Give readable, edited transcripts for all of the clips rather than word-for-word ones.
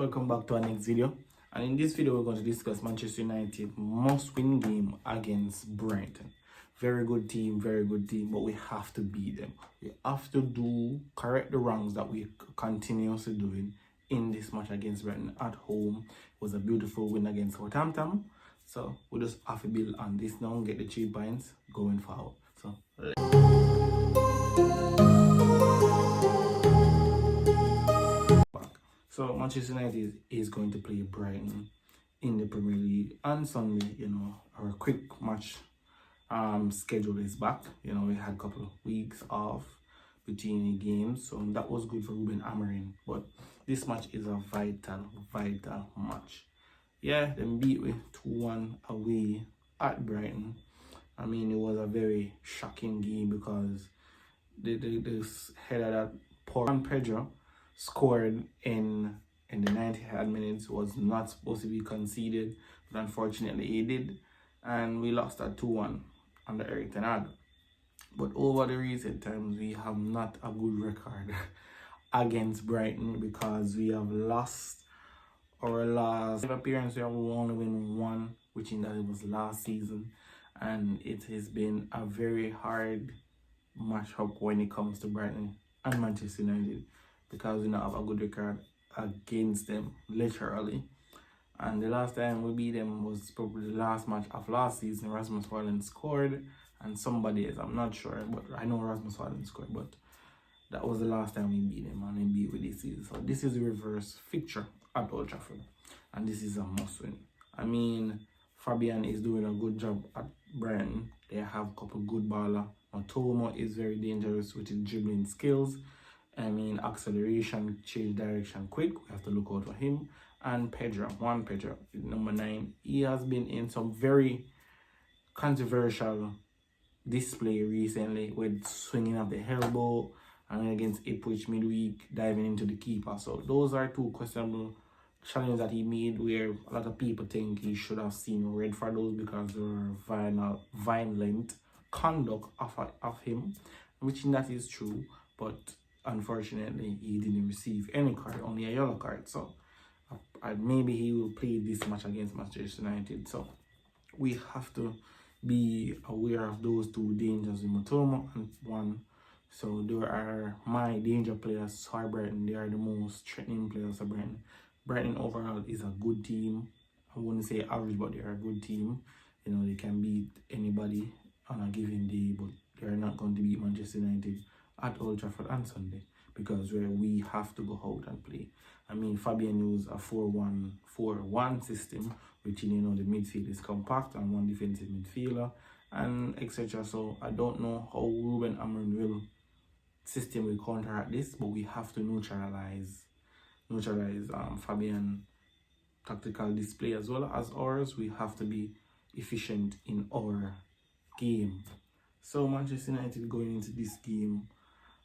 Welcome back to our next video, and in this video we're going to discuss Manchester United must-win game against Brighton. Very good team, but we have to beat them. We have to correct the wrongs that we continuously doing in this match against Brighton at home. It was a beautiful win against Southampton, so we just have to build on this now and get the 3 points going forward. So Manchester United is going to play Brighton in the Premier League on Sunday. Our quick match schedule is back. We had a couple of weeks off between the games, so that was good for Ruben Amorim. But this match is a vital match. Yeah, them beat with 2-1 away at Brighton. I mean, it was a very shocking game because the header that Pedro scored in the 90th minutes was not supposed to be conceded, but unfortunately he did, and we lost at 2-1 under Erik. But over the recent times, we have not a good record against Brighton because we have lost our last appearance. We have only won one, which in that it was last season, and it has been a very hard matchup when it comes to Brighton and Manchester United, because we don't have a good record against them, literally. And the last time we beat them was probably the last match of last season. Rasmus Højlund scored, and somebody else, I'm not sure, but I know Rasmus Højlund scored, but that was the last time we beat them, and they beat with this season. So this is the reverse fixture at Old Trafford, and this is a must-win. I mean, Fabian is doing a good job at Brighton. They have a couple good ballers. Matomo is very dangerous with his dribbling skills. I mean, acceleration, change direction quick. We have to look out for him. And Pedro, number 9. He has been in some very controversial display recently with swinging of the elbow, and against Ipswich midweek, diving into the keeper. So those are 2 questionable challenges that he made, where a lot of people think he should have seen red for those because they were violent conduct of him, which that is true, but unfortunately he didn't receive any card, only a yellow card. So maybe he will play this match against Manchester United. So we have to be aware of those 2 dangers in Matomo and 1. So there are my danger players for Brighton. They are the most threatening players for Brighton. Brighton overall is a good team. I wouldn't say average, but they are a good team. They can beat anybody on a given day, but they are not going to beat Manchester United at Old Trafford on Sunday, because we have to go out and play. I mean, Fabian used a 4-1-4-1 system, which the midfield is compact and 1 defensive midfielder and etc. So I don't know how Ruben Amorim system will counteract this, but we have to neutralize Fabian tactical display as well as ours. We have to be efficient in our game. So Manchester United going into this game,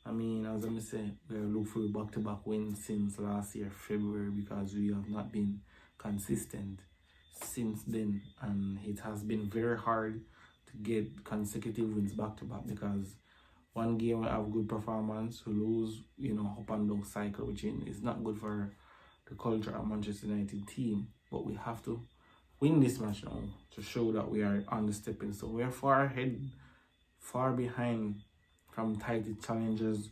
I mean, as I say, we are looking for a back-to-back win since last year, February, because we have not been consistent since then, and it has been very hard to get consecutive wins back-to-back, because one game we have good performance, we lose, up and down cycle, which is not good for the culture of Manchester United team. But we have to win this match now to show that we are on the stepping stone. We are far ahead, far behind from title challenges,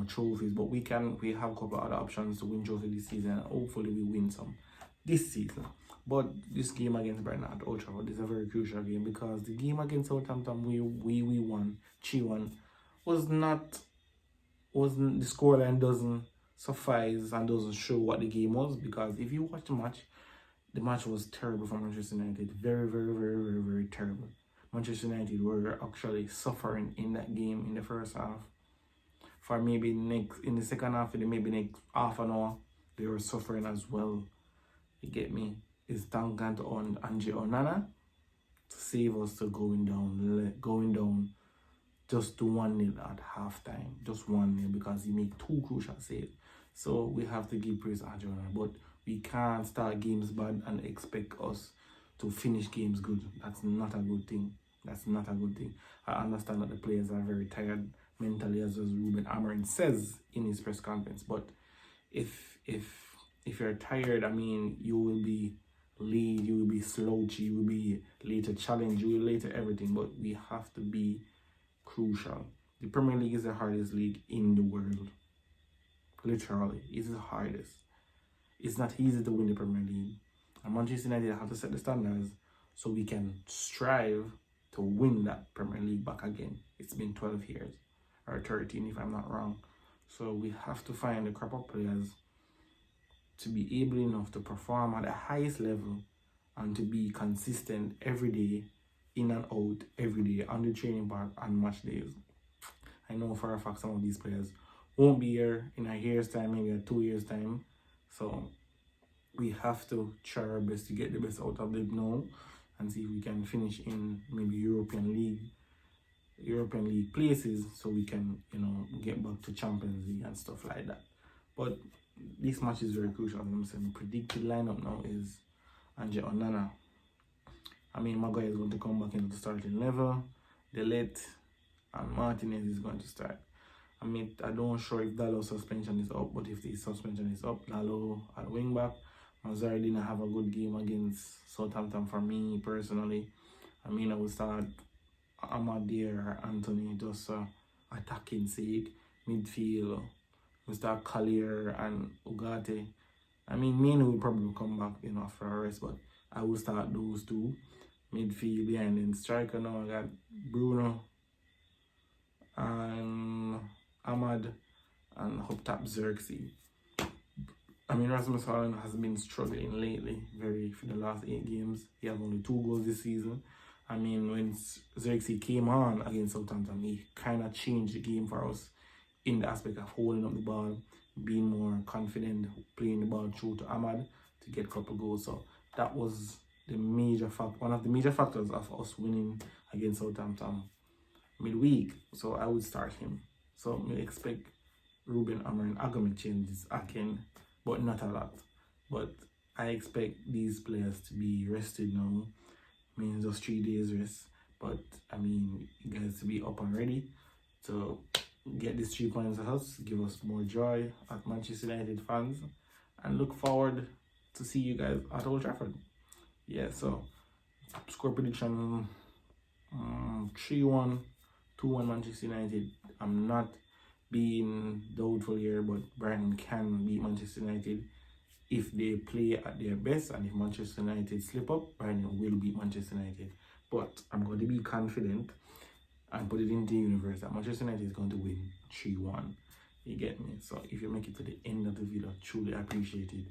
trophies, but we have a couple other options to win trophy this season, and hopefully we win some this season. But this game against Brighton at Old Trafford is a very crucial game, because the game against Southampton we won 3-1 wasn't the scoreline doesn't suffice and doesn't show what the game was, because if you watch the match was terrible for Manchester United. Very terrible. Manchester United were actually suffering in that game in the first half. For maybe in the second half, maybe next half an hour, they were suffering as well. You get me? It's thank God on Andre Onana to save us to going down just to 1-0 at halftime. Just 1-0, because he made 2 crucial saves. So we have to give praise to Andre Onana, but we can't start games bad and expect us to finish games good. That's not a good thing. I understand that the players are very tired mentally, as Ruben Amorim says in his press conference. But if if you're tired, I mean, you will be late, you will be slouchy, you will be late to challenge, you will late to everything. But we have to be crucial. The Premier League is the hardest league in the world. Literally, it's the hardest. It's not easy to win the Premier League. And Manchester United have to set the standards so we can strive to win that Premier League back again. It's been 12 years, or 13 if I'm not wrong. So we have to find the crop of players to be able enough to perform at the highest level and to be consistent every day, in and out, every day, on the training park and match days. I know for a fact some of these players won't be here in a year's time, maybe a 2 years' time. So we have to try our best to get the best out of them now and see if we can finish in maybe European League places, so we can, get back to Champions League and stuff like that. But this match is very crucial. I'm saying predicted lineup now is Andre Onana. I mean, Maguire is going to come back into the starting level. Delete and Martinez is going to start. I mean, I don't sure if Dalot's suspension is up, but if the suspension is up, Dalot at wing back. Mazzari didn't have a good game against Southampton for me personally. I mean, I would start Ahmad there, Anthony, just attacking sake, midfield. We start Collier and Ugarte. I mean, Mane will probably come back, after a rest, but I will start those two. Midfield behind then striker now. I got Bruno and Ahmad and up top Xerxes. I mean, Rasmus Haaland has been struggling lately, for the last 8 games. He has only 2 goals this season. I mean, when Xerxes came on against Southampton, he kind of changed the game for us in the aspect of holding up the ball, being more confident, playing the ball through to Ahmad to get a couple goals. So that was one of the major factors of us winning against Southampton midweek. So I would start him. So I expect Ruben Amorim Agame changes again, but not a lot. But I expect these players to be rested now. I mean, just 3 days rest. But I mean, you guys to be up and ready to get these 3 points of us, give us more joy as Manchester United fans, and look forward to see you guys at Old Trafford. Yeah, so score prediction 3-1, 2-1 Manchester United. I'm not being doubtful here, but Brighton can beat Manchester United if they play at their best, and if Manchester United slip up, Brighton will beat Manchester United. But I'm going to be confident and put it in the universe that Manchester United is going to win 3-1. You get me? So if you make it to the end of the video, truly appreciate it.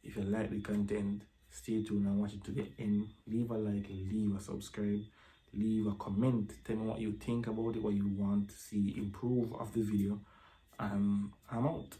If you like the content, stay tuned and watch it to the end. Leave a like, leave a subscribe, leave a comment. Tell me what you think about it, what you want to see improve of the video. I'm out.